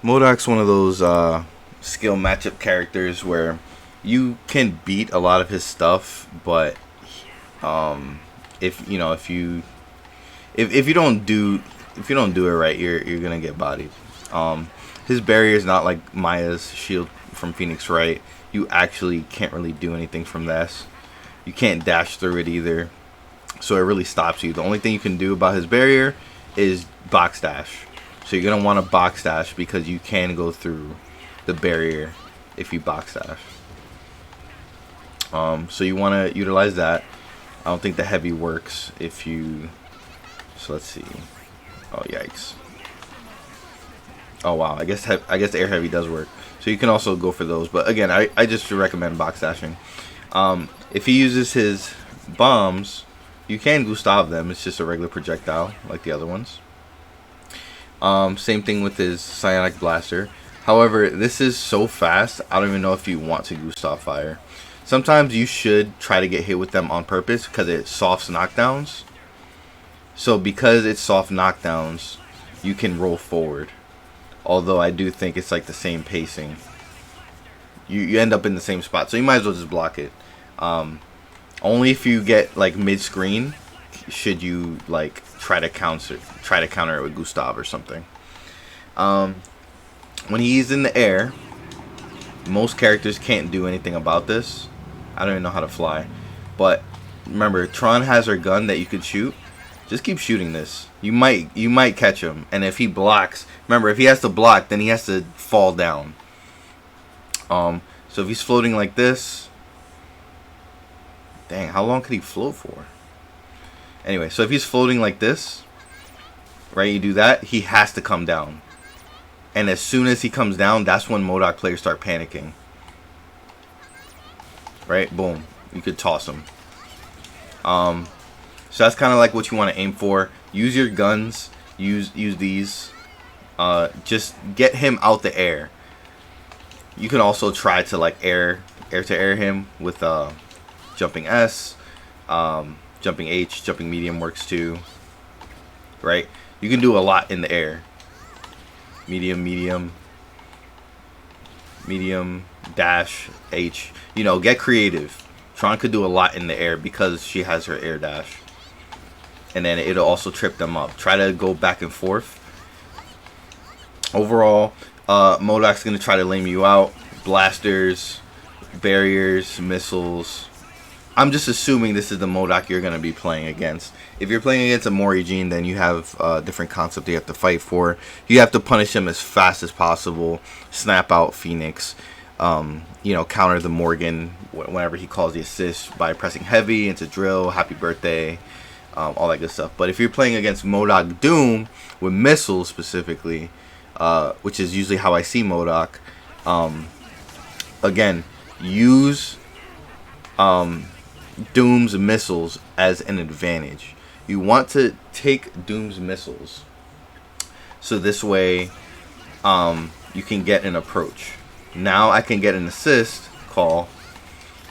Modok's one of those skill matchup characters where you can beat a lot of his stuff, but um, if you don't do it right, you're gonna get bodied. Um, his barrier is not like Maya's shield from Phoenix Wright. You actually can't really do anything from this. You can't dash through it either, so it really stops you. The only thing you can do about his barrier is box dash. So you're gonna want to box dash because you can go through the barrier if you box dash. So you want to utilize that. I don't think the heavy works if you. So let's see. Oh yikes. Oh wow. I guess air heavy does work. So you can also go for those. But again, I just recommend box dashing. If he uses his bombs, you can Gustav them. It's just a regular projectile like the other ones. Same thing with his psionic blaster. However, this is so fast. I don't even know if you want to Gustav fire. Sometimes you should try to get hit with them on purpose because it softs knockdowns. So because it's soft knockdowns, you can roll forward. Although I do think it's like the same pacing. You end up in the same spot, so you might as well just block it. Only if you get like mid screen should you like try to counter it with Gustav or something. When he's in the air, most characters can't do anything about this. I don't even know how to fly, but remember, Tron has her gun that you could shoot. Just keep shooting this. You might catch him, and if he blocks, remember, if he has to block, then he has to fall down. So if he's floating like this, dang, how long could he float for? Anyway, so if he's floating like this, right, you do that, he has to come down. And as soon as he comes down, that's when MODOK players start panicking. Right, boom, you could toss him. So that's kind of like what you want to aim for. Use your guns. Use these. Just get him out the air. You can also try to like air to air him with jumping S, jumping H, jumping medium works too. Right? You can do a lot in the air. Medium, dash, H. You know, get creative. Tron could do a lot in the air because she has her air dash. And then it'll also trip them up. Try to go back and forth. Overall, MODOK's going to try to lame you out. Blasters, barriers, missiles. I'm just assuming this is the MODOK you're going to be playing against. If you're playing against a Morihjin, then you have a different concept you have to fight for. You have to punish him as fast as possible. Snap out Phoenix. Counter the Morgan whenever he calls the assist by pressing heavy into drill, happy birthday, all that good stuff. But if you're playing against MODOK Doom with missiles specifically, which is usually how I see MODOK, again, use Doom's missiles as an advantage. You want to take Doom's missiles so this way you can get an approach. Now I can get an assist call,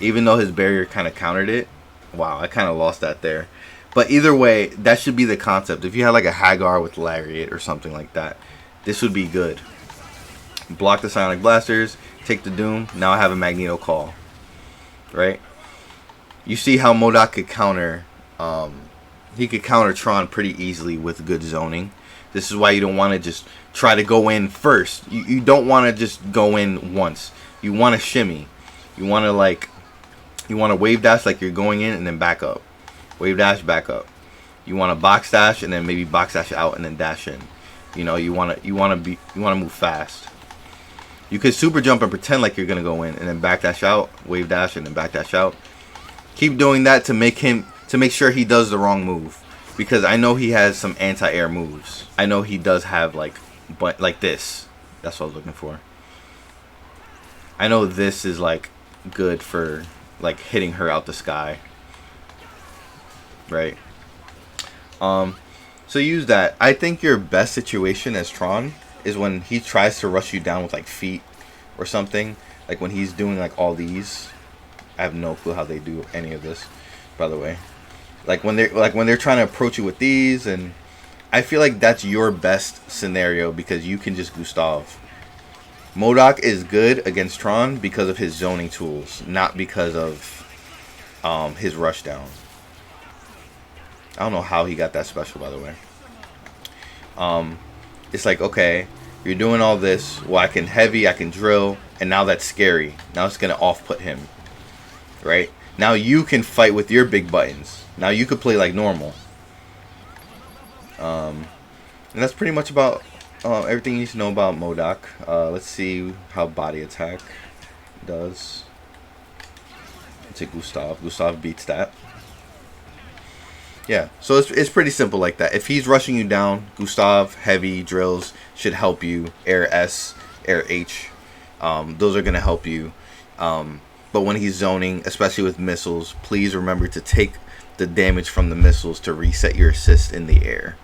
even though his barrier kind of countered it. Wow, I kind of lost that there. But either way, that should be the concept. If you had like a Hagar with Lariat or something like that, this would be good. Block the Psionic Blasters, take the Doom. Now I have a Magneto call. Right? You see how MODOK could counter. He could counter Tron pretty easily with good zoning. This is why you don't want to just try to go in first. You don't want to just go in once. You want to shimmy. You want to wave dash like you're going in and then back up. Wave dash, back up. You want to box dash and then maybe box dash out and then dash in. You know, you want to move fast. You could super jump and pretend like you're gonna go in and then back dash out, wave dash and then back dash out. Keep doing that to make sure he does the wrong move, because I know he has some anti-air moves. I know he does have like this. That's what I was looking for. I know this is like good for like hitting her out the sky. Right. So use that. I think your best situation as Tron is when he tries to rush you down with like feet or something. Like when he's doing like all these. I have no clue how they do any of this, by the way. Like when they're trying to approach you with these, and I feel like that's your best scenario because you can just Gustav. MODOK is good against Tron because of his zoning tools, not because of his rushdown. I don't know how he got that special, by the way. It's like, okay, you're doing all this. Well, I can heavy, I can drill, and now that's scary. Now it's going to off-put him. Right? Now you can fight with your big buttons. Now you could play like normal. And that's pretty much about everything you need to know about MODOK. Let's see how body attack does. Let's take Gustav. Gustav beats that. Yeah, so it's pretty simple like that. If he's rushing you down, Gustav, heavy, drills should help you. Air S, Air H, those are going to help you. But when he's zoning, especially with missiles, please remember to take the damage from the missiles to reset your assist in the air.